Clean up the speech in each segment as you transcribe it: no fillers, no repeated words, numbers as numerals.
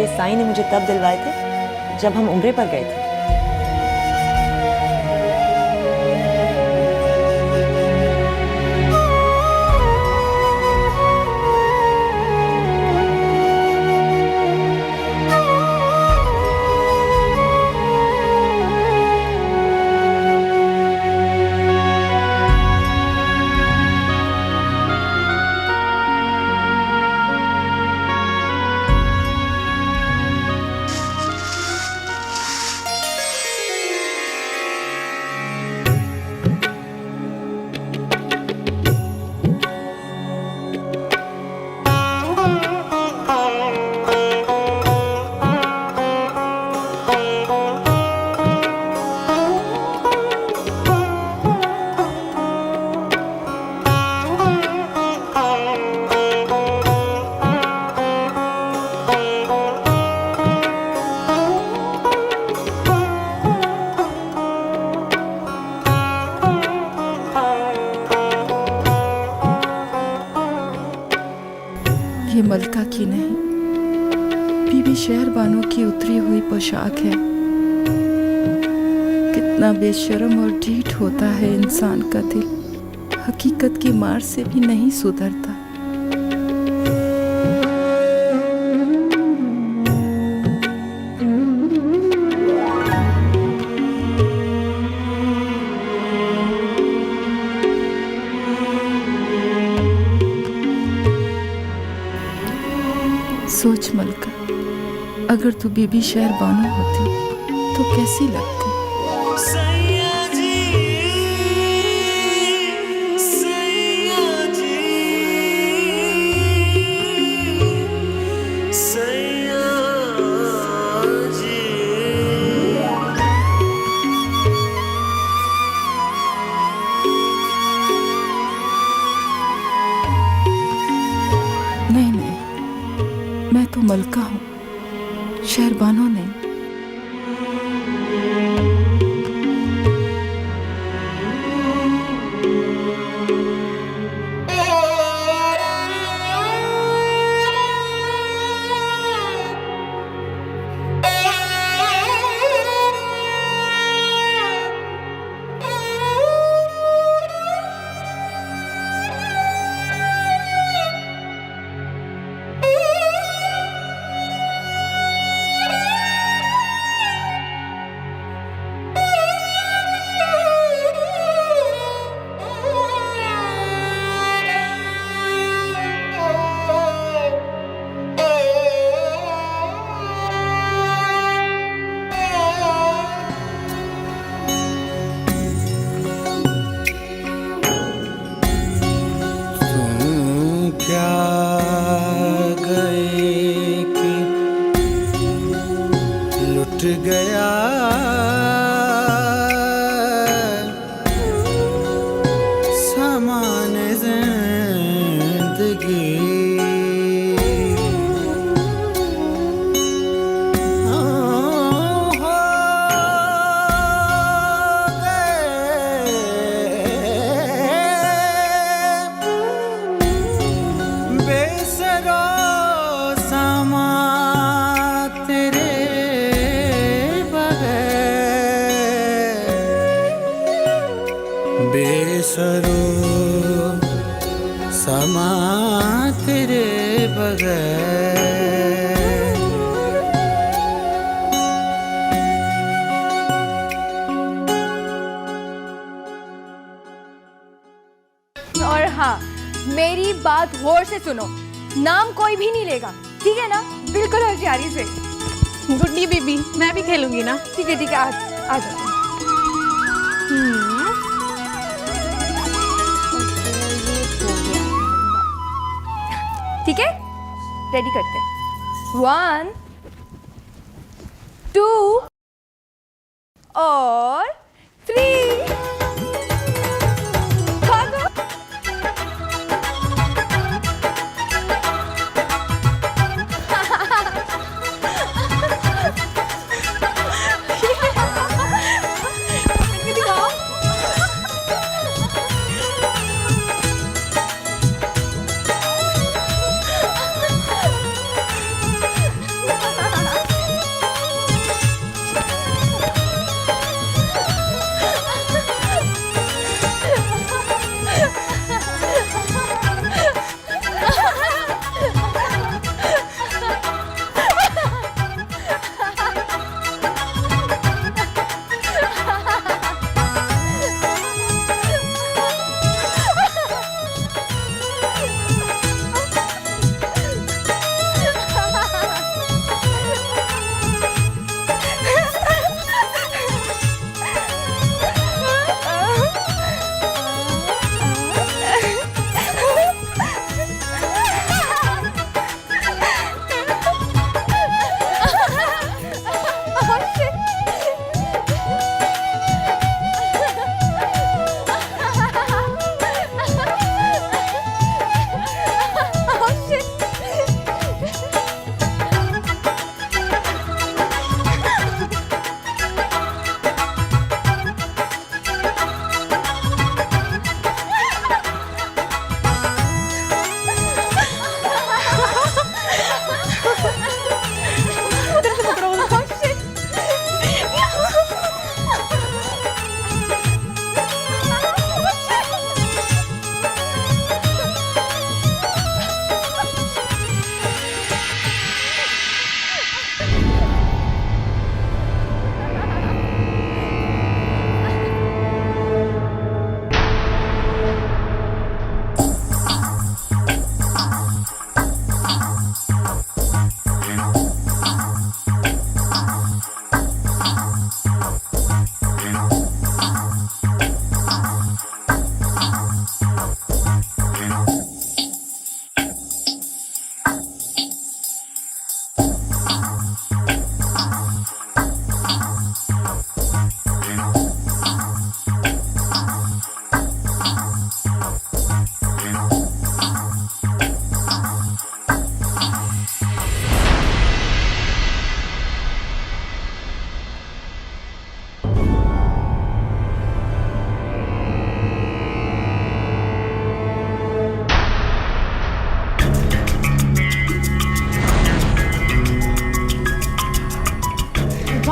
ये साईं ने मुझे तब दिलवाए थे जब हम उम्रे पर गए थे। ये मलका की नहीं, बीबी शहरबानों की उतरी हुई पोशाक है। कितना बेशर्म और ढीठ होता है इंसान का दिल, हकीकत की मार से भी नहीं सुधरता। सोच मलका, अगर तू बीबी शहरबानो होती तो कैसी लगती। नहीं नहीं, मैं तो मलका हूँ, शहरबानो नहीं। गया सामान जिंदगी, हो गए बेसरो सामा तेरे बेसरो समा तेरे बगैर। और हाँ, मेरी बात गौर से सुनो, नाम कोई भी नहीं लेगा, ठीक है ना? बिल्कुल होशियारी से। गुड्डी बीबी, मैं भी खेलूंगी ना। ठीक है आ जाओ। ठीक है, रेडी करते हैं। 1 2 और 3।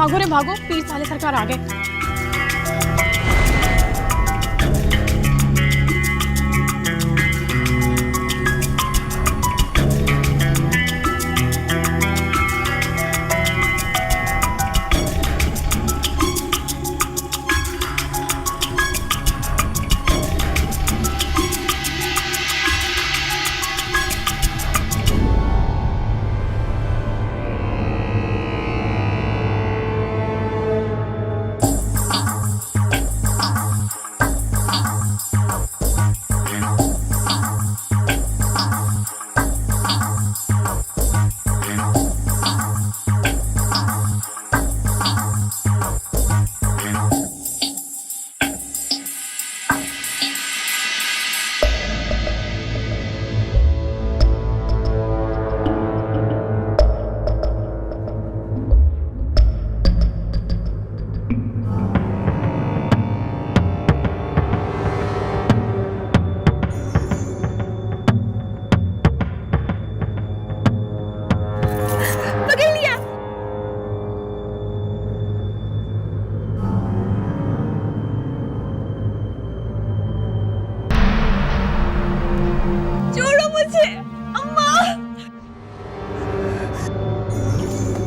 भागो रे भागो, पीर साले सरकार आ गए।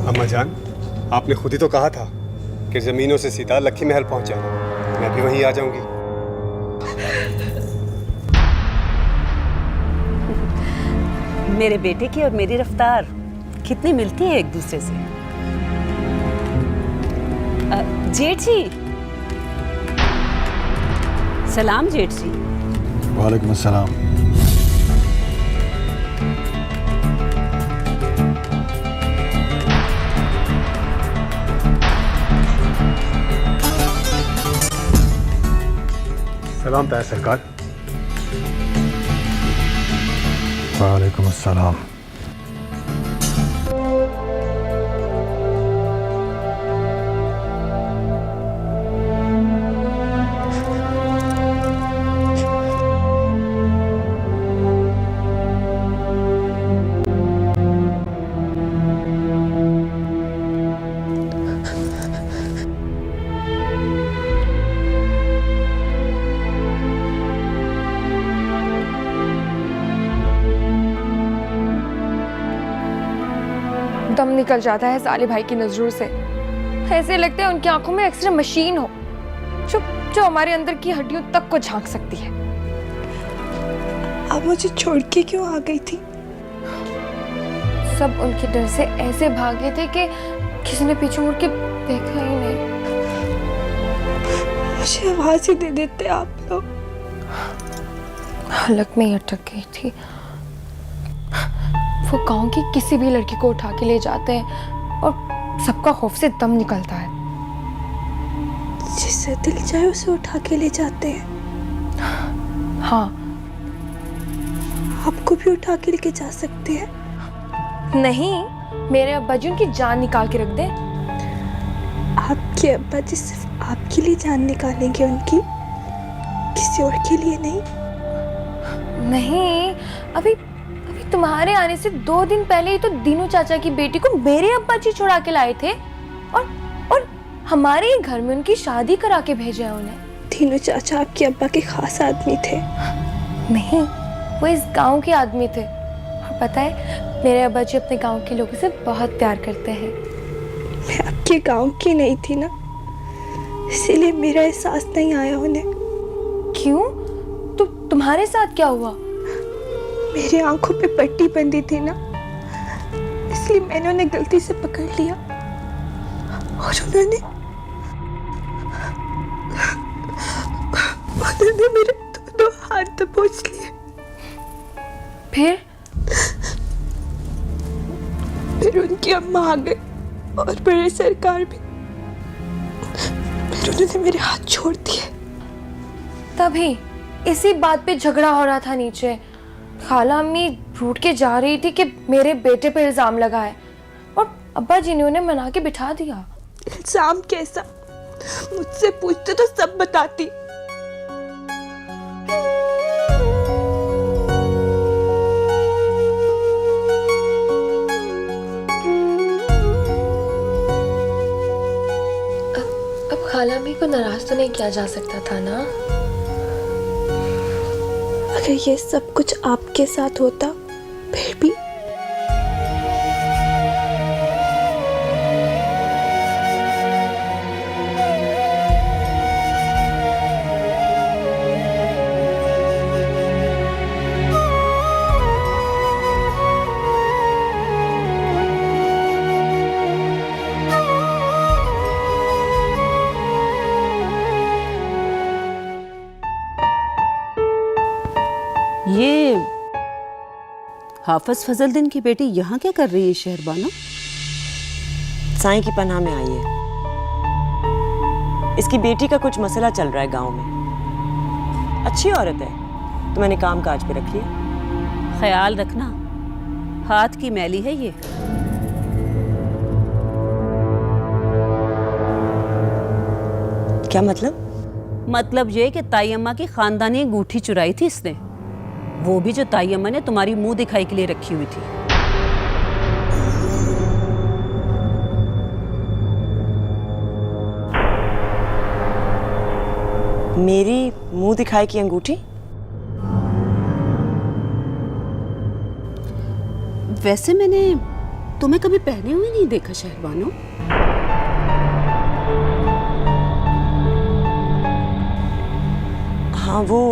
अम्मा जान, आपने खुद ही तो कहा था कि जमीनों से सीधा लक्की महल पहुंच जाना। मैं भी वहीं आ जाऊंगी। मेरे बेटे की और मेरी रफ्तार कितनी मिलती है एक दूसरे से। जेठ जी, सलाम जेठ जी। वालेकुम अस्सलाम। सलाम ताया सरकार। वालेकुम अस्सलाम। दम निकल जाता है साले भाई की नजरों से। ऐसे लगता है उनकी आंखों में एक्सरे मशीन हो जो हमारे अंदर की हड्डियों तक को झांक सकती है। आप मुझे छोड़ के क्यों आ गई थी? सब उनके डर से ऐसे भागे थे कि किसी ने पीछे मुड़ के देखा ही नहीं। मुझे आवाज ही दे देते आप लोग। हलक में ही अटक गई थी। वो गांव की किसी भी लड़की को उठा के ले जाते हैं और सबका खौफ से दम निकलता है। जिसे दिल चाहे उसे उठा के ले जाते हैं। हाँ, आपको भी उठा के लेके जा सकते हैं। नहीं, मेरे अब्बा जी उनकी जान निकाल के रख दें। आपके अब्बा जी सिर्फ आपके लिए जान निकालेंगे उनकी, किसी और के लिए नहीं। नहीं, अभी तुम्हारे आने से 2 दिन पहले ही तो दीनू चाचा की बेटी को मेरे अब्बा जी छुड़ा के लाए थे और हमारे ही घर में उनकी शादी करा के भेजा उन्हें। दीनू चाचा आपके अब्बा के खास आदमी थे। नहीं, वो इस गांव के आदमी थे। और पता है, मेरे अब्बा जी अपने गांव के लोगों से बहुत प्यार करते हैं। मैं आपके गांव की नहीं थी ना, इसीलिए मेरा एहसास नहीं आया उन्हें। क्यों? तुम्हारे साथ क्या हुआ? मेरी आंखों पे पट्टी बंधी थी ना, इसलिए मैंने उन्हें गलती से पकड़ लिया और उन्होंने मेरे दोनों हाथ दबोच लिए। फिर उनकी अम्मा आ गई और बड़े सरकार भी। फिर उन्होंने मेरे हाथ छोड़ दिए। तभी इसी बात पे झगड़ा हो रहा था नीचे। खाला अम्मी रूठ के जा रही थी कि मेरे बेटे पे इल्जाम लगा है और अब्बा जी ने उन्हें मना के बिठा दिया। इल्जाम कैसा? मुझसे पूछते तो सब बताती। को नाराज तो नहीं किया जा सकता था ना। अगर ये सब कुछ आपके साथ होता फिर भी ये हाफिज फजलुद्दीन की बेटी यहाँ क्या कर रही है शहरबानो? साईं की पनाह में आई है। इसकी बेटी का कुछ मसला चल रहा है गांव में। अच्छी औरत है तो मैंने काम काज पे रख लिया। ख्याल रखना, हाथ की मैली है ये। क्या मतलब? मतलब ये कि ताई अम्मा की खानदानी अंगूठी चुराई थी इसने, वो भी जो ताई अम्मा ने तुम्हारी मुंह दिखाई के लिए रखी हुई थी। मेरी मुंह दिखाई की अंगूठी? वैसे मैंने तुम्हें कभी पहने हुए नहीं देखा शहरबानो। हाँ वो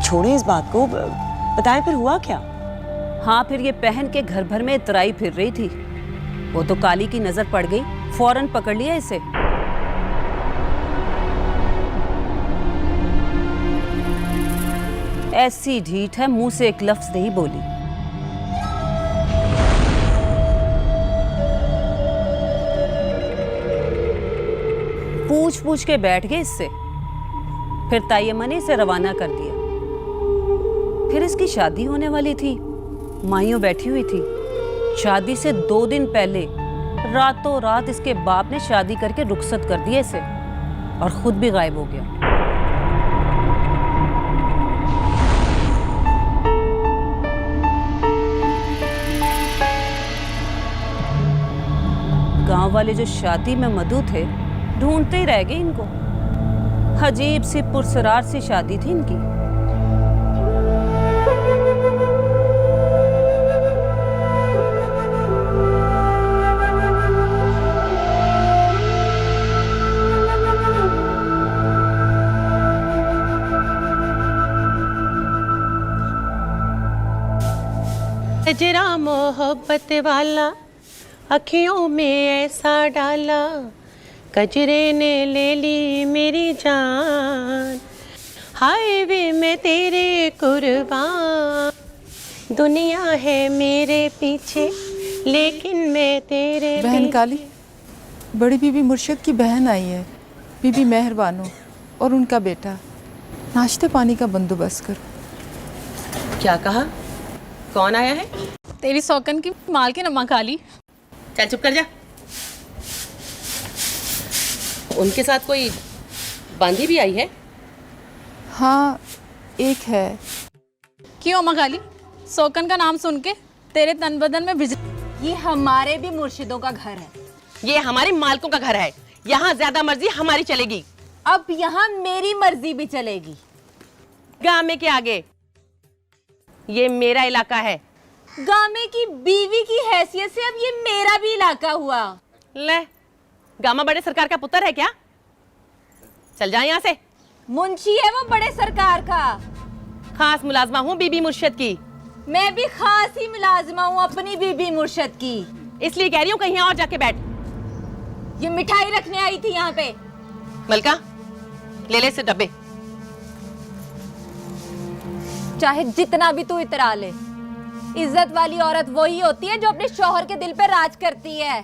छोड़े इस बात को, बताएं फिर हुआ क्या? हाँ फिर ये पहन के घर भर में इतराई फिर रही थी। वो तो काली की नजर पड़ गई, फौरन पकड़ लिया इसे। ऐसी ढीठ है, मुंह से एक लफ्ज नहीं बोली। पूछ पूछ के बैठ गए इससे। फिर ताई अम्मा ने इसे रवाना कर दिया। फिर इसकी शादी होने वाली थी, माइयों बैठी हुई थी। शादी से 2 दिन पहले रातों रात इसके बाप ने शादी करके रुखसत कर दिया इसे और खुद भी गायब हो गया। गांव वाले जो शादी में मधु थे ढूंढते ही रह गए इनको। अजीब सी पुरसरार सी शादी थी इनकी। गजरा मोहब्बत वाला अखियों में ऐसा डाला, गजरे ने ले ली मेरी जान, हाय वे मैं तेरे कुर्बान। दुनिया है मेरे पीछे लेकिन मैं तेरे बहन काली, बड़ी बीबी मुर्शिद की बहन आई है, बीबी मेहरबानो और उनका बेटा। नाश्ते पानी का बंदोबस्त करो। क्या कहा? कौन आया है? तेरी सौकन की मालकिन अम्मा काली। चल चुप कर जा। उनके साथ कोई बांधी भी आई है? हाँ एक है। क्यों अम्मा काली? सौकन का नाम सुन के तेरे तन बदन में बिजली। ये हमारे भी मुर्शिदों का घर है। ये हमारे मालकों का घर है। यहाँ ज्यादा मर्जी हमारी चलेगी। अब यहाँ मेरी मर्जी भी चलेगी। गामे के आगे ये मेरा इलाका है। गामे की बीवी की हैसियत से अब ये मेरा भी इलाका हुआ। ले, गामा बड़े सरकार का पुत्र है क्या? चल जा यहाँ से। मुंशी है वो बड़े सरकार का। खास मुलाजमा हूँ बीबी मुर्शिद की। मैं भी खास ही मुलाजमा हूँ अपनी बीबी मुर्शिद की। इसलिए कह रही हूँ कहीं और जाके बैठ। ये मिठाई रखने आई थी यहाँ पे। मलका ले ले से डब्बे। चाहे जितना भी तू इतरा ले, इज्जत वाली औरत वही होती है जो अपने शौहर के दिल पे राज करती है।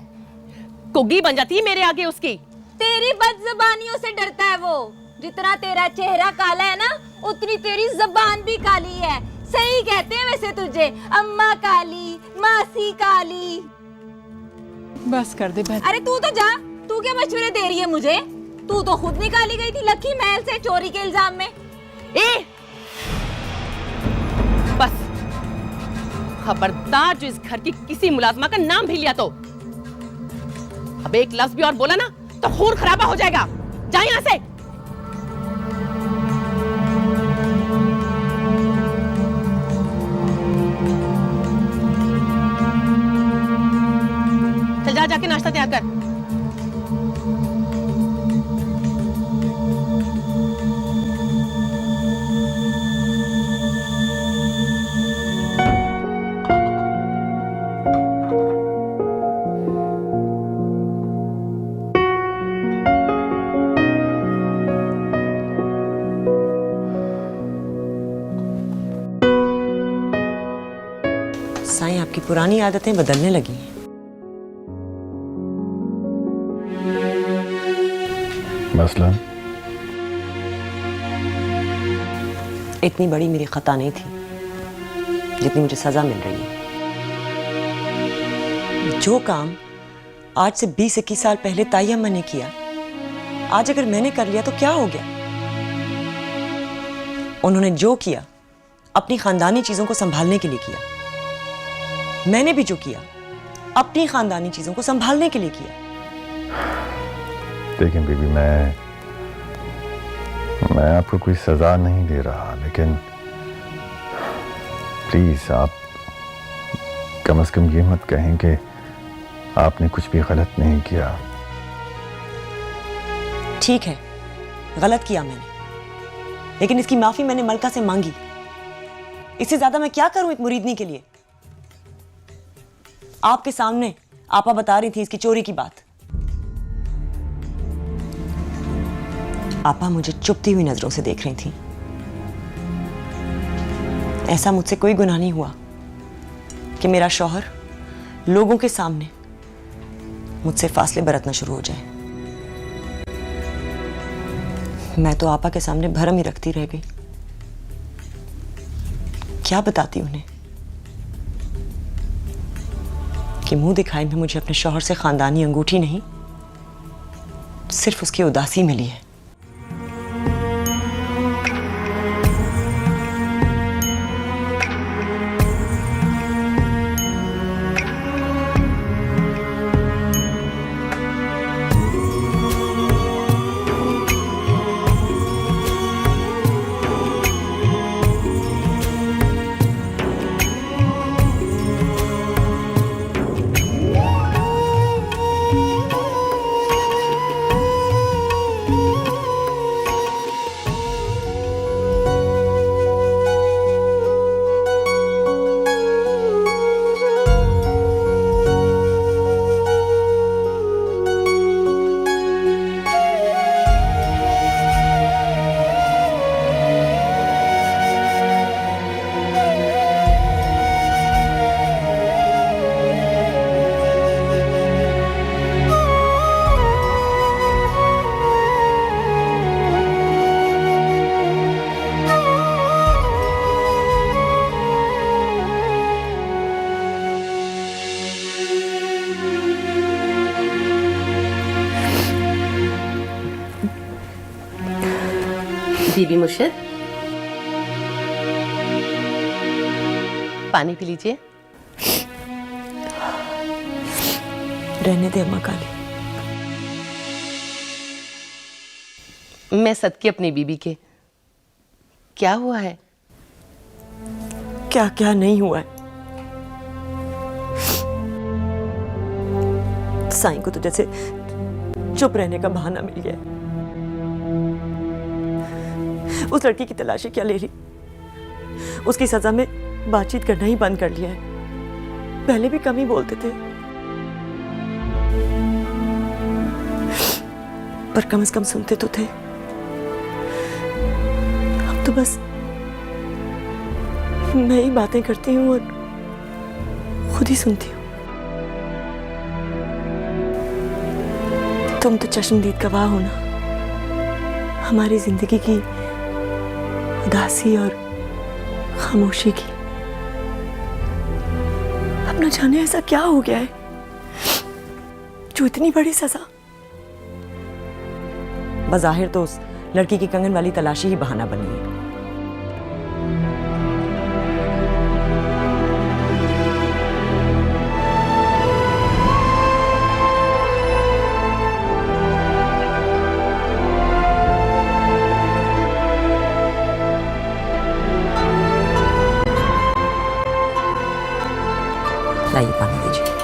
कुग्गी बन जाती है मेरे आगे उसकी। तेरी बदजुबानियों से डरता है वो। जितना तेरा चेहरा काला है ना, उतनी तेरी जबान भी काली है। सही कहते हैं वैसे तुझे, अम्मा काली, मासी काली। बस कर दे बहन। अरे तू तो जा, तू क्या मशवरे दे रही है मुझे? तू तो खुद निकाली गई थी लक्की महल से चोरी के इल्जाम में। बस खबरदार जो इस घर की किसी मुलाजमा का नाम भी लिया तो अब एक लफ्ज भी और बोला ना तो खून खराबा हो जाएगा। जा यहाँ से। चल जा, जाके नाश्ता तैयार कर। साईं, आपकी पुरानी आदतें बदलने लगी हैं। मसलन इतनी बड़ी मेरी खता नहीं थी जितनी मुझे सजा मिल रही है। जो काम आज से 20-21 साल पहले ताई अम्मा ने किया, आज अगर मैंने कर लिया तो क्या हो गया? उन्होंने जो किया अपनी खानदानी चीजों को संभालने के लिए किया। मैंने भी जो किया अपनी खानदानी चीजों को संभालने के लिए किया। लेकिन बीबी, मैं आपको कोई सजा नहीं दे रहा, लेकिन प्लीज आप कम से कम ये मत कहें कि आपने कुछ भी गलत नहीं किया। ठीक है, गलत किया मैंने, लेकिन इसकी माफी मैंने मलका से मांगी। इससे ज्यादा मैं क्या करूं एक मुरीदनी के लिए? आपके सामने आपा बता रही थी इसकी चोरी की बात। आपा मुझे चुपती हुई नजरों से देख रही थी। ऐसा मुझसे कोई गुनाह नहीं हुआ कि मेरा शौहर लोगों के सामने मुझसे फासले बरतना शुरू हो जाए। मैं तो आपा के सामने भरम ही रखती रह गई। क्या बताती उन्हें कि मुंह दिखाई में मुझे अपने शौहर से खानदानी अंगूठी नहीं, सिर्फ उसकी उदासी मिली है। बीबी मुर्शिद, पानी पी लीजिए। रहने दे अम्मा काली। मैं सदके अपनी बीबी के। क्या हुआ है? क्या क्या नहीं हुआ है। साईं को तो जैसे चुप रहने का बहाना मिल गया। उस लड़की की तलाशी क्या ले ली? उसकी सजा में बातचीत करना ही बंद कर लिया है। पहले भी कम ही बोलते थे, पर कम से कम सुनते तो थे। अब तो बस मैं ही बातें करती हूँ और खुद ही सुनती हूँ। तुम तो चश्मदीद गवाह हो ना हमारी जिंदगी की उदासी और खामोशी की। अब न जाने ऐसा क्या हो गया है जो इतनी बड़ी सजा। बज़ाहिर तो उस लड़की की कंगन वाली तलाशी ही बहाना बनी है। लाइए पानी दीजिए।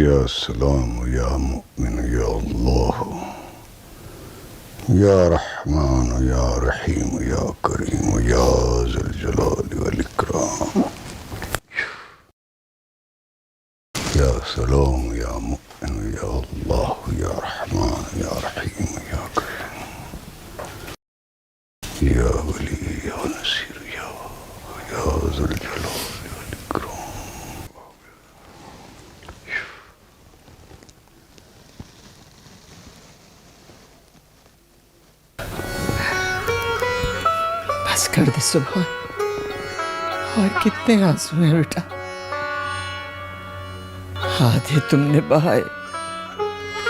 या सलाम या मुमिन या अल्लाह या रहमान या रहीम या करीम या ज़ुल जलाल वल इकराम। या सलाम या मुमिन या अल्लाह या रहमान या रहीम या करीम या वली या नसीर या ज़ुल जलाल वल इकराम। बस कर दे सुभान, और कितने आंसू हैं बेटा। आधे तुमने बहाए,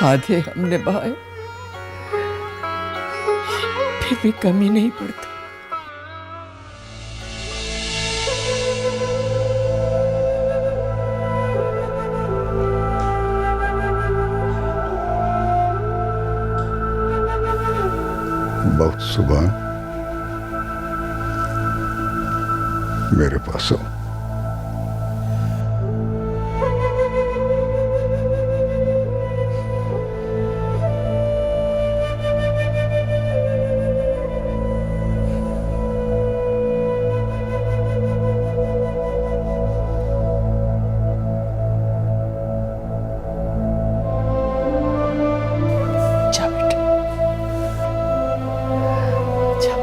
आधे हमने बहाए, फिर भी कमी नहीं पड़ती। बहुत सुभान मेरे पास हो। जा बेटा, जा।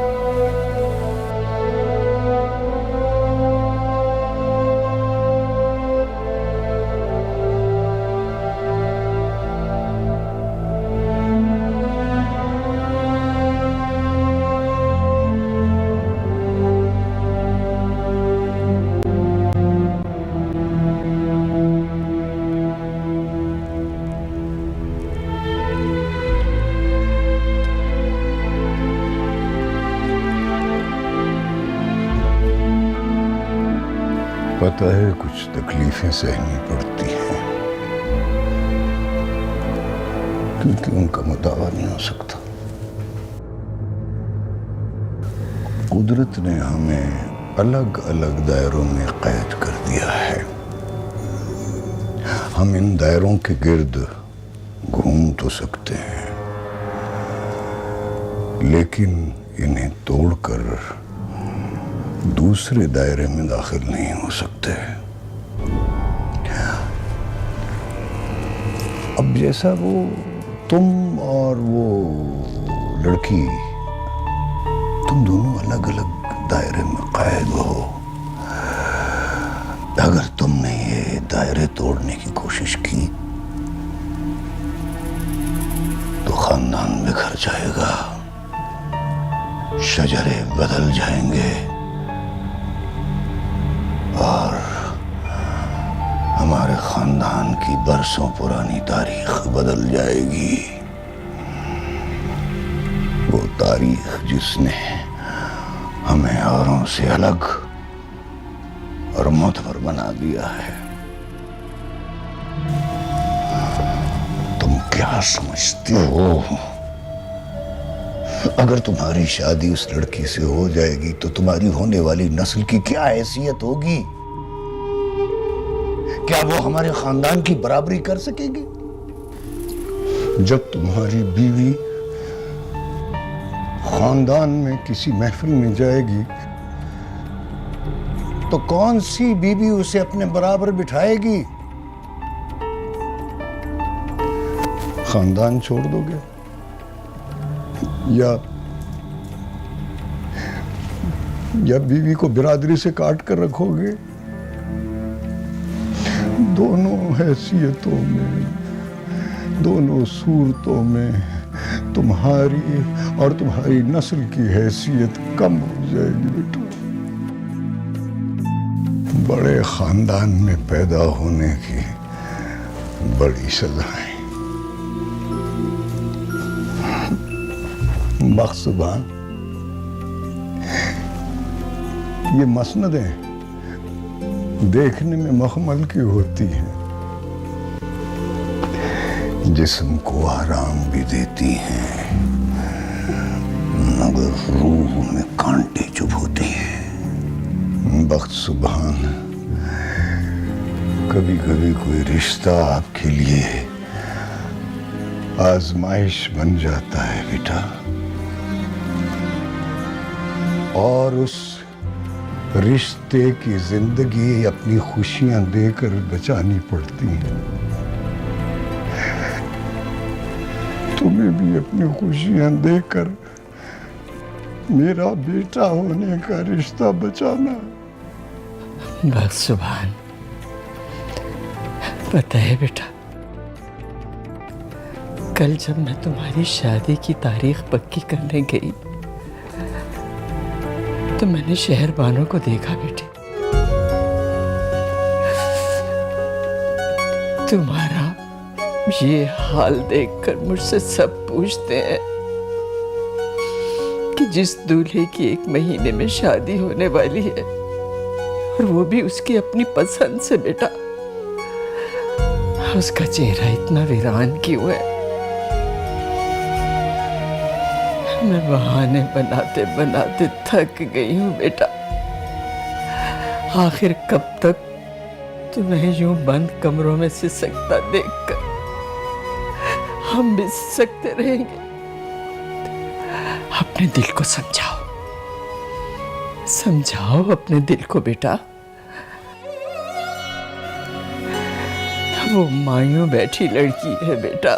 पता है कुछ तकलीफें सहनी पड़ती हैं क्योंकि उनका मुदावा नहीं हो सकता। कुदरत ने हमें अलग अलग दायरों में कैद कर दिया है। हम इन दायरों के गिर्द घूम तो सकते हैं, लेकिन इन्हें तोड़कर दूसरे दायरे में दाखिल नहीं हो सकते। अब जैसा वो तुम और वो लड़की, तुम दोनों अलग अलग दायरे में कैद हो। अगर तुमने ये दायरे तोड़ने की कोशिश की तो खानदान बिखर जाएगा, शजरे बदल जाएंगे और हमारे खानदान की बरसों पुरानी तारीख बदल जाएगी। वो तारीख जिसने हमें औरों से अलग और मोतबर बना दिया है। तुम क्या समझते हो? अगर तुम्हारी शादी उस लड़की से हो जाएगी तो तुम्हारी होने वाली नस्ल की क्या हैसियत होगी? क्या वो हमारे खानदान की बराबरी कर सकेगी? जब तुम्हारी बीवी खानदान में किसी महफिल में जाएगी तो कौन सी बीवी उसे अपने बराबर बिठाएगी? खानदान छोड़ दोगे या बीवी को बिरादरी से काट कर रखोगे? दोनों हैसियतों में, दोनों सूरतों में तुम्हारी और तुम्हारी नस्ल की हैसियत कम हो जाएगी बेटा। बड़े खानदान में पैदा होने की बड़ी सजाएं। बख्शुबान, ये मसनदें देखने में मखमल की होती हैं, जिस्म को आराम भी देती हैं, मगर रूह में कांटे चुभोती हैं। बख्शुबान, कभी कभी कोई रिश्ता आपके लिए आजमाइश बन जाता है बेटा, और उस रिश्ते की जिंदगी अपनी खुशियां देकर बचानी पड़ती हैं। तुम्हें भी अपनी खुशियां देकर मेरा बेटा होने का रिश्ता बचाना। बख्शुबान, पता है बेटा, कल जब मैं तुम्हारी शादी की तारीख पक्की करने गई तो मैंने शहरबानों को देखा बेटे। तुम्हारा ये हाल देखकर मुझसे सब पूछते हैं कि जिस दूल्हे की 1 महीने में शादी होने वाली है और वो भी उसकी अपनी पसंद से बेटा, उसका चेहरा इतना वीरान क्यों है? मैं बहाने बनाते बनाते थक गई हूँ बेटा। आखिर कब तक तुम्हें यूं बंद कमरों में सिसकता देखकर हम भी सिसकते रहेंगे? अपने दिल को समझाओ, समझाओ अपने दिल को बेटा। वो मायूं बैठी लड़की है बेटा,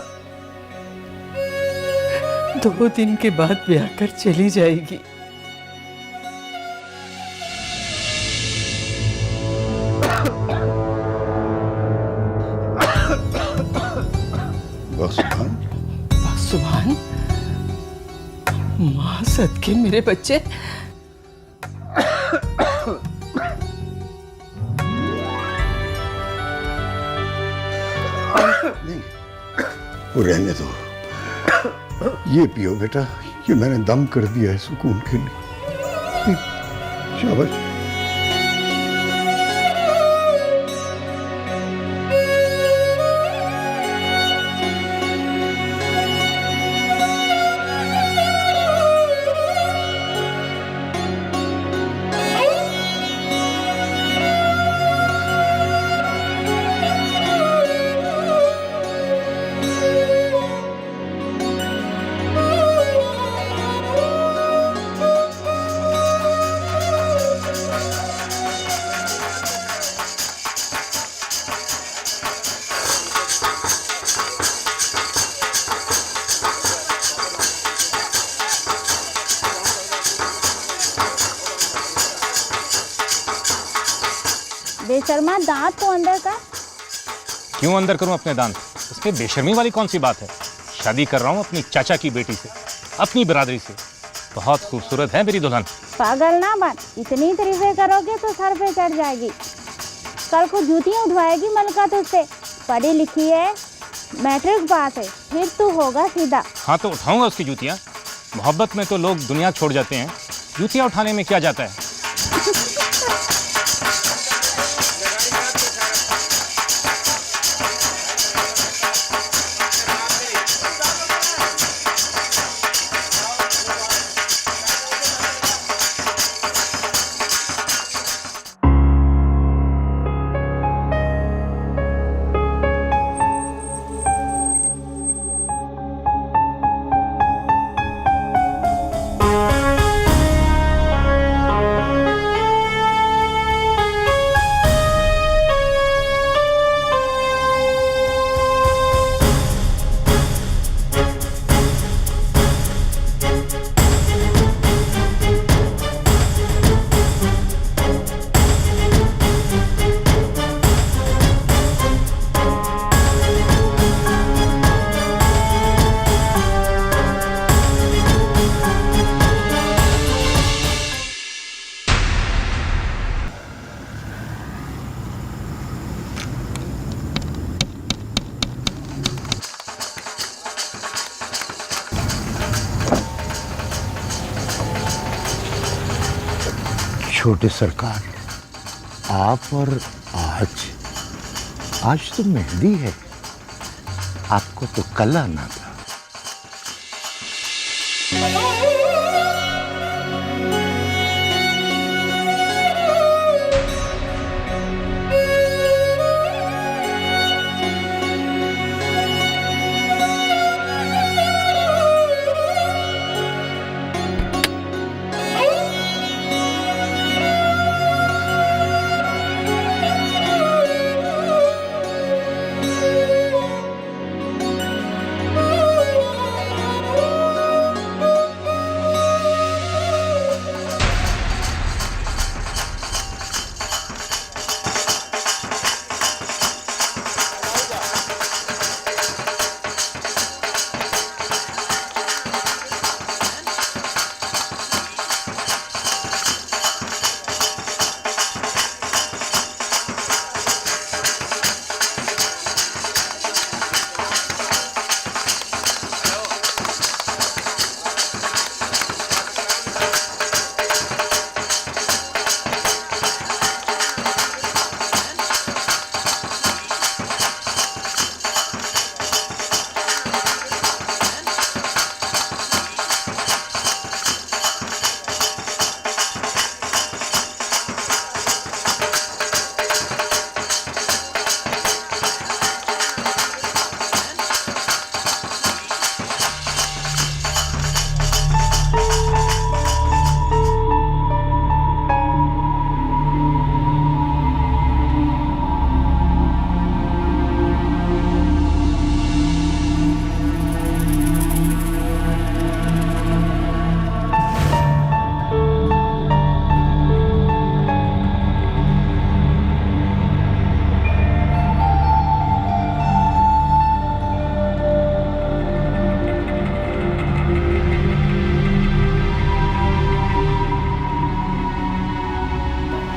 2 दिन के बाद ब्याह कर चली जाएगी। बख्शुबान, माँ सदके मेरे बच्चे। नहीं, वो रहने दो। ये पियो बेटा, ये मैंने दम कर दिया है सुकून के लिए। शाबाश। बेशर्मा, दांत तो अंदर का। क्यों अंदर करूं अपने दांत? इसमें बेशर्मी वाली कौन सी बात है? शादी कर रहा हूं अपनी चाचा की बेटी से, अपनी बिरादरी से। बहुत खूबसूरत है मेरी दुल्हन। पागल ना बन, इतनी तारीफें करोगे तो सर पे चढ़ जाएगी। कल को जूतियां उठवाएगी मलका तुझसे। पढ़ी लिखी है, मैट्रिक पास है, फिर तू होगा सीधा। हाँ तो उठाऊंगा उसकी जूतियां। मोहब्बत में तो लोग दुनिया छोड़ जाते हैं, जूतियां उठाने में क्या जाता है? छोटे सरकार, आप और आज तो मेहंदी है, आपको तो कल आना था।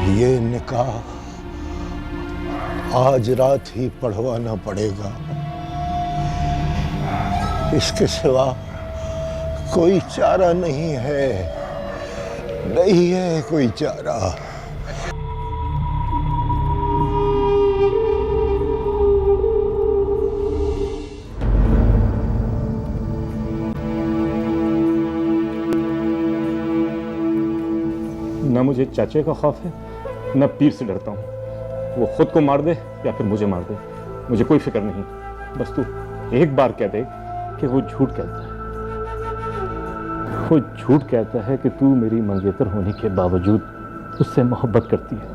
ये निकाह आज रात ही पढ़वाना पड़ेगा, इसके सिवा कोई चारा नहीं है, नहीं है कोई चारा। न मुझे चाचे का खौफ है, न पीर से डरता हूँ। वो खुद को मार दे या फिर मुझे मार दे, मुझे कोई फिक्र नहीं। बस तू एक बार कह दे कि वो झूठ कहता है। वो झूठ कहता है कि तू मेरी मंगेतर होने के बावजूद उससे मोहब्बत करती है।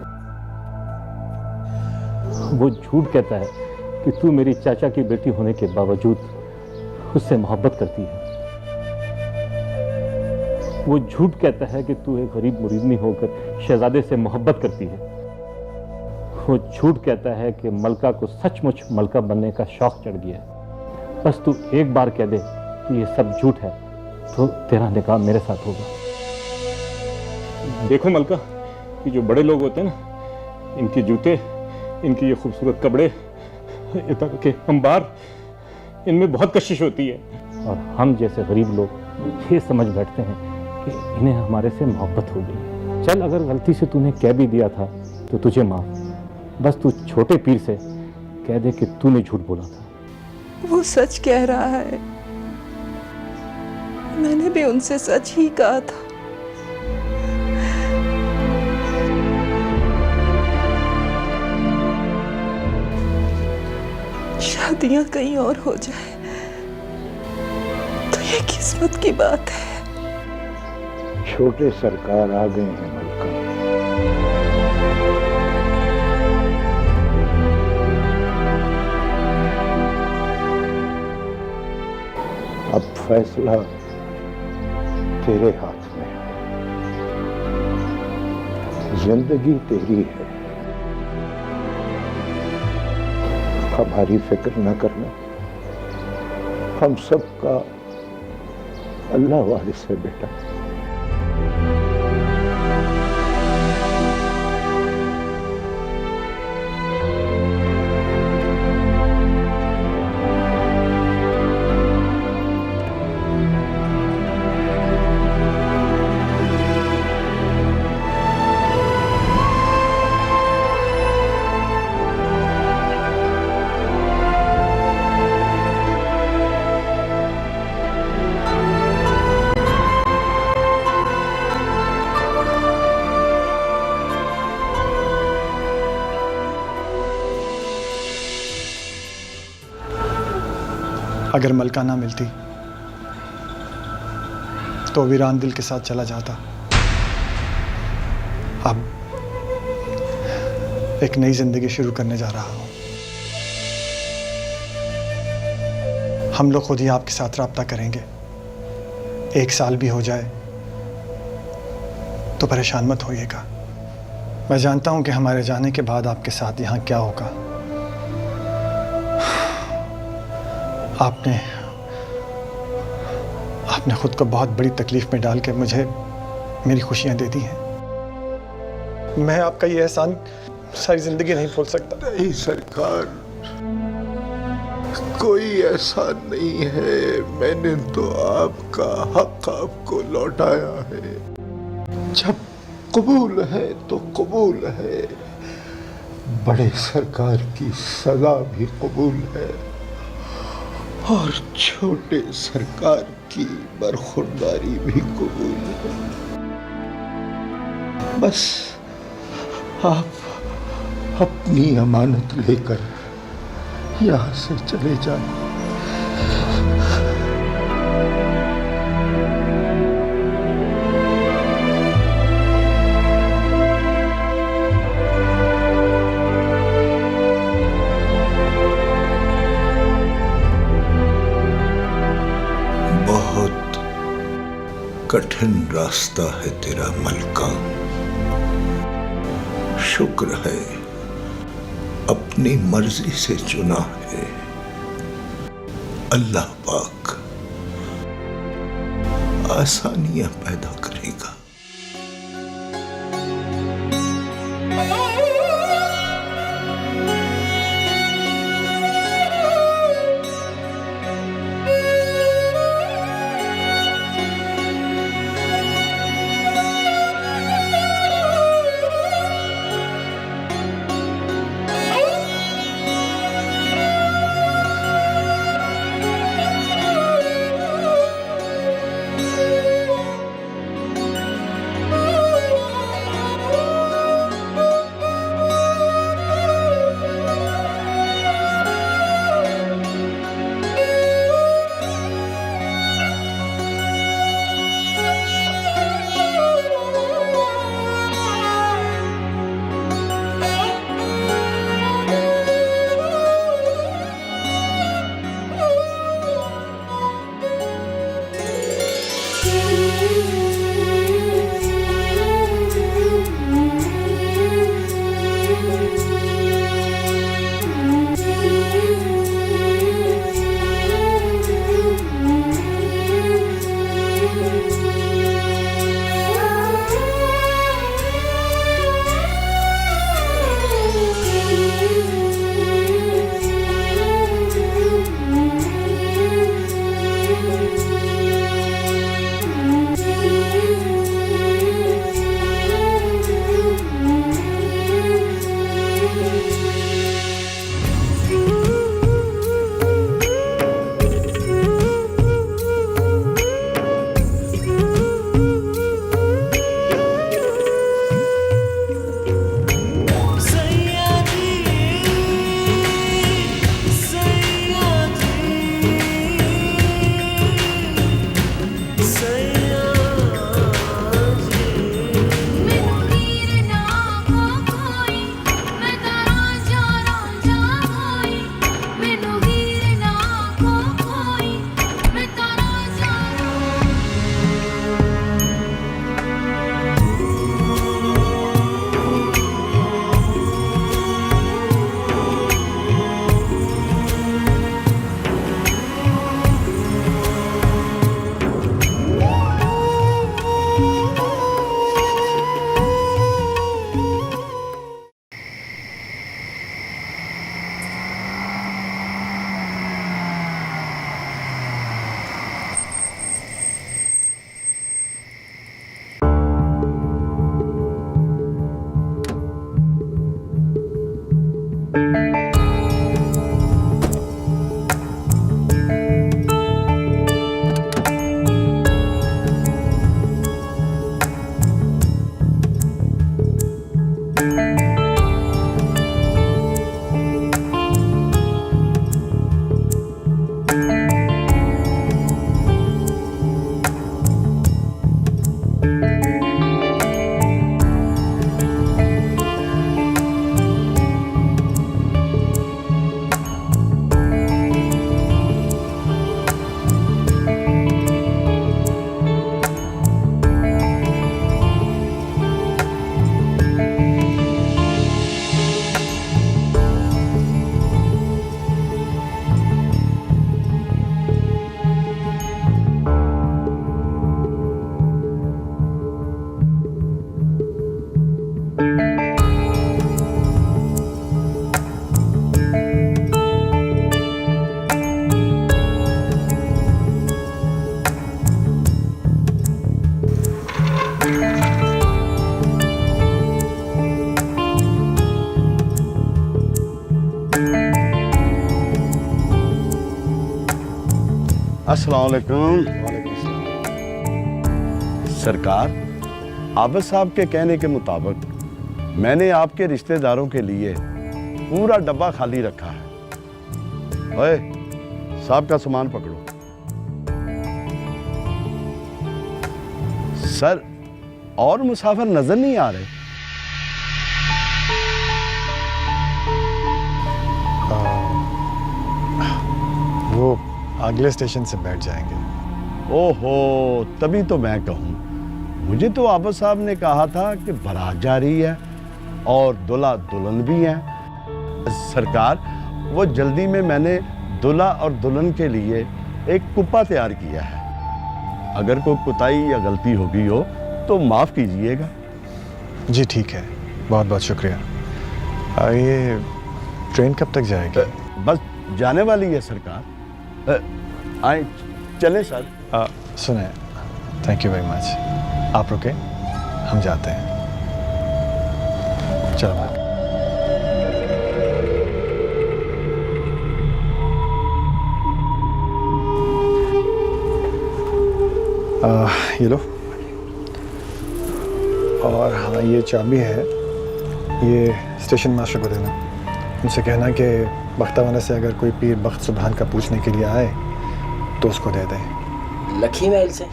वो झूठ कहता है कि तू मेरी चाचा की बेटी होने के बावजूद उससे मोहब्बत करती है। वो झूठ कहता है कि तू एक गरीब मुरीदनी होकर शहजादे से मोहब्बत करती है। वो झूठ कहता है कि मलका को सचमुच मलका बनने का शौक चढ़ गया है। बस तू एक बार कह दे कि ये सब झूठ है तो तेरा निकाह मेरे साथ होगा। देखो मलका, ये जो बड़े लोग होते हैं ना, इनके जूते, इनकी ये खूबसूरत कपड़े, इतर के अंबार, इनमें बहुत कशिश होती है। और हम जैसे गरीब लोग ये समझ बैठते हैं कि इन्हें हमारे से मोहब्बत हो गई। चल, अगर गलती से तूने कह भी दिया था तो तुझे माफ। बस तू छोटे पीर से कह दे कि तूने झूठ बोला था। वो सच कह रहा है, मैंने भी उनसे सच ही कहा था। शादियां कहीं और हो जाए तो ये किस्मत की बात है। छोटे सरकार आ गए हैं मलका। अब फैसला तेरे हाथ में है। जिंदगी तेरी है, हमारी फिक्र न करना। हम सबका अल्लाह वारिस है बेटा। अगर मलका ना मिलती तो वीरान दिल के साथ चला जाता। अब एक नई जिंदगी शुरू करने जा रहा हूं। हम लोग खुद ही आपके साथ रब्ता करेंगे। 1 साल भी हो जाए तो परेशान मत होइएगा। मैं जानता हूं कि हमारे जाने के बाद आपके साथ यहाँ क्या होगा। आपने खुद को बहुत बड़ी तकलीफ में डाल के मुझे मेरी खुशियां दे दी हैं। मैं आपका ये एहसान सारी जिंदगी नहीं भूल सकता। नहीं सरकार, कोई एहसान नहीं है। मैंने तो आपका हक आपको लौटाया है। जब कबूल है तो कबूल है। बड़े सरकार की सजा भी कबूल है और छोटे सरकार की बरखुरदारी भी कबूल है। बस आप अपनी अमानत लेकर यहाँ से चले जाएं। बहुत कठिन रास्ता है तेरा मलका। शुक्र है अपनी मर्जी से चुना है। अल्लाह पाक आसानियां पैदा करेगा। अस्सलाम वालेकुम। सरकार, आबिद साहब के कहने के मुताबिक मैंने आपके रिश्तेदारों के लिए पूरा डब्बा खाली रखा है। ओए, साहब का सामान पकड़ो। सर, और मुसाफिर नजर नहीं आ रहे। वो अगले स्टेशन से बैठ जाएंगे। ओहो, तभी तो मैं कहूँ, मुझे तो आबिद साहब ने कहा था कि बारात जा रही है और दूल्हा दुल्हन भी है। सरकार, वो जल्दी में मैंने दूल्हा और दुल्हन के लिए एक कुप्पा तैयार किया है। अगर कोई कुताही या गलती हो गई हो तो माफ़ कीजिएगा। जी ठीक है, बहुत बहुत शुक्रिया। ये ट्रेन कब तक जाएगी? बस जाने वाली है सरकार। आए चले सर। सुने, थैंक यू वेरी मच। आप रुके, हम जाते हैं। चलो। ये लो। और हाँ, ये चाबी है, ये स्टेशन मास्टर को देना। उनसे कहना कि बख्तावाना से अगर कोई पीर बख्त सुबहान का पूछने के लिए आए तो उसको दे दें। लखी महल से?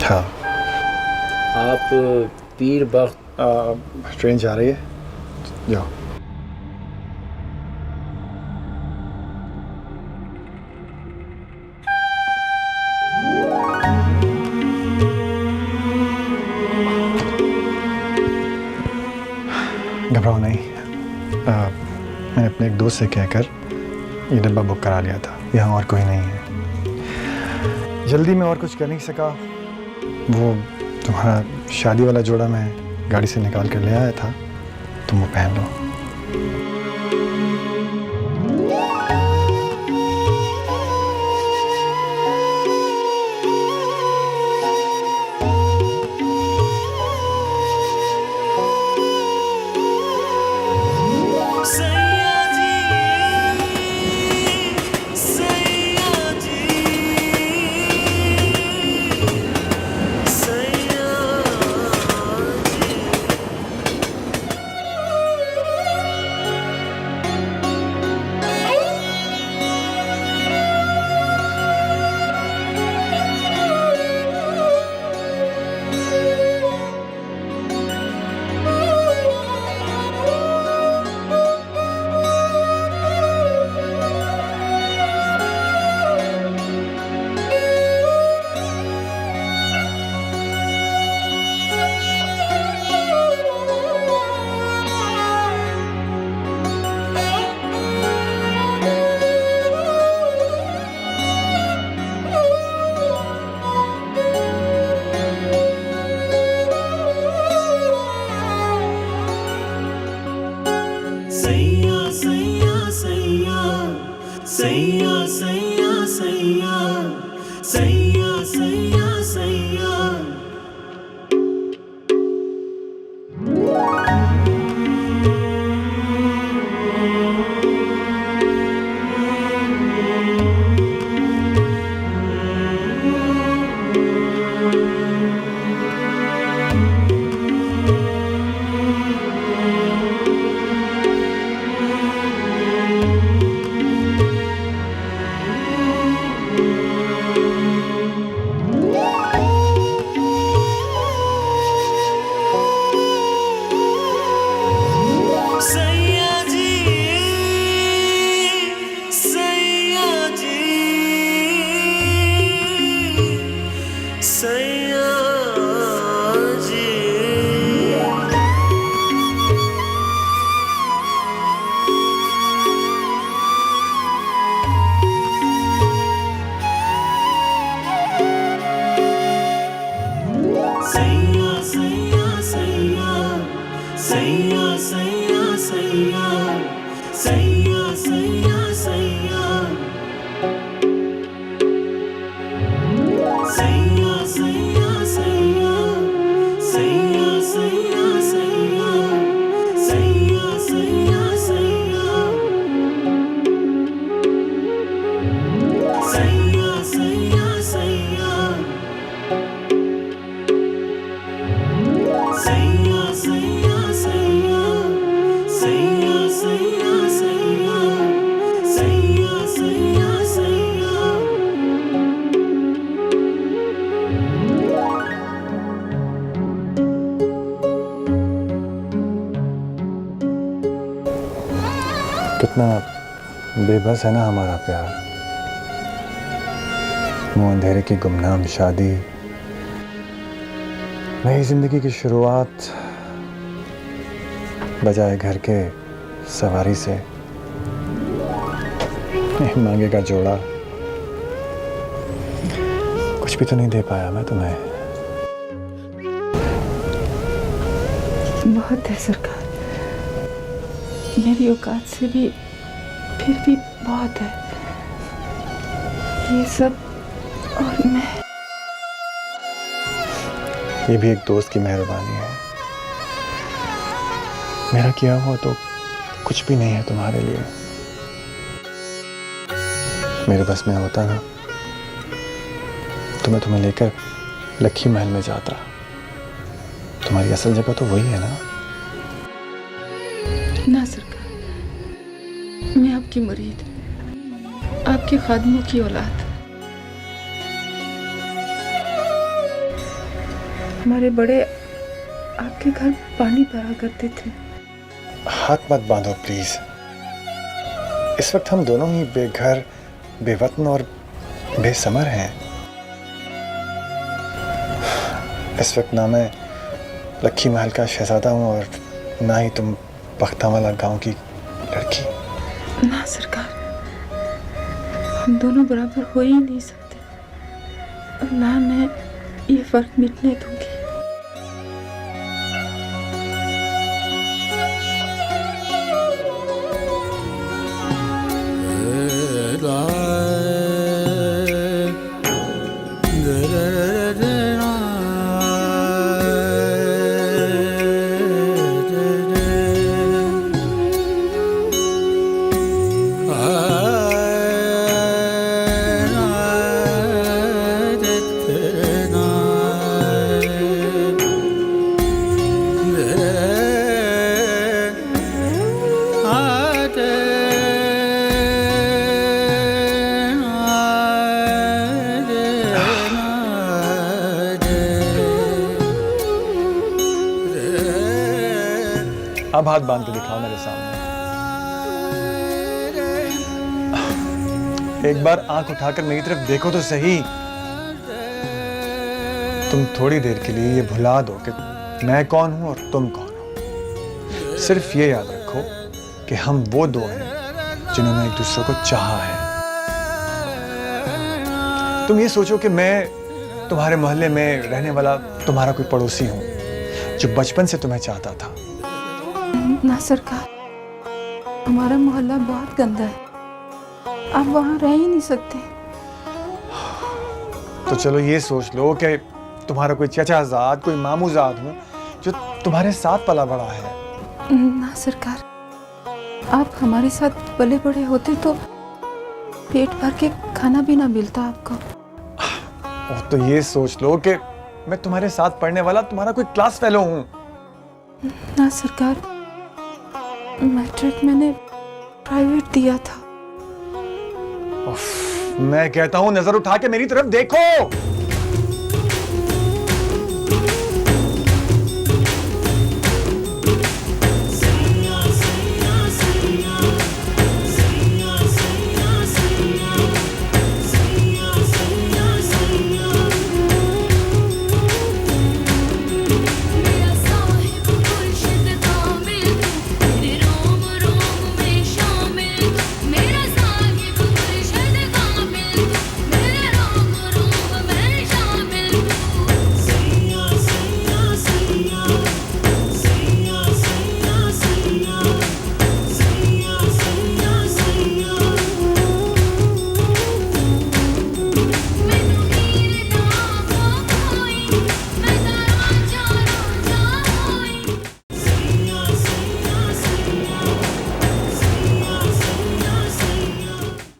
हाँ। आप पीर बख्त? ट्रेन जा रही है, जाओ। घबराओ नहीं। मैंने अपने एक दोस्त से कहकर ये डब्बा बुक करा लिया था। यहाँ और कोई नहीं है। जल्दी में और कुछ कर नहीं सका। वो तुम्हारा शादी वाला जोड़ा मैं गाड़ी से निकाल कर ले आया था, तुम वो पहन लो। कितना बेबस है ना हमारा प्यार। वो अंधेरे की गुमनाम शादी, नई जिंदगी की शुरुआत, बजाय घर के सवारी से मांगे का जोड़ा। कुछ भी तो नहीं दे पाया मैं तुम्हें। बहुत है सरकार, मेरी औकात से भी फिर भी बहुत है ये सब। और मैं, ये भी एक दोस्त की मेहरबानी है। मेरा किया हुआ तो कुछ भी नहीं है तुम्हारे लिए। मेरे बस में होता ना तो मैं तुम्हें लेकर लक्की महल में जाता। तुम्हारी असल जगह तो वही है ना। ना सरकार, मैं आपकी मुरीद, आपके खादमों की औलाद। हमारे बड़े आपके घर पानी भरा करते थे। हाथ मत बांधो प्लीज। इस वक्त हम दोनों ही बेघर, बेवतन और बेसमर हैं। इस वक्त ना मैं लक्की महल का शहजादा हूँ और ना ही तुम बख्तावाला गांव की लड़की। ना सरकार, हम दोनों बराबर हो ही नहीं सकते और ना मैं ये फर्क मिटने दूंगी। अब हाथ बांध के दिखाओ मेरे सामने। एक बार आंख उठाकर मेरी तरफ देखो तो सही। तुम थोड़ी देर के लिए ये भुला दो कि मैं कौन हूं और तुम कौन हो। सिर्फ ये याद रखो कि हम वो दो हैं जिन्होंने एक दूसरे को चाहा है। तुम ये सोचो कि मैं तुम्हारे मोहल्ले में रहने वाला तुम्हारा कोई पड़ोसी हूं जो बचपन से तुम्हें चाहता था। ना सरकार, हमारा मोहल्ला बहुत गंदा है, आप वहां रह ही नहीं सकते। तो चलो ये सोच लो कि तुम्हारा कोई चचाजाद, कोई मामूजाद हूं जो तुम्हारे साथ पला बड़ा है। ना सरकार, आप हमारे साथ पले बड़े होते तो पेट भर के खाना भी ना मिलता आपको। तो ये सोच लो कि मैं तुम्हारे साथ पढ़ने वाला तुम्हारा कोई क्लास फेलो हूं। ना सरकार, मैट्रिक मैंने प्राइवेट दिया था। मैं कहता हूं नजर उठा के मेरी तरफ देखो।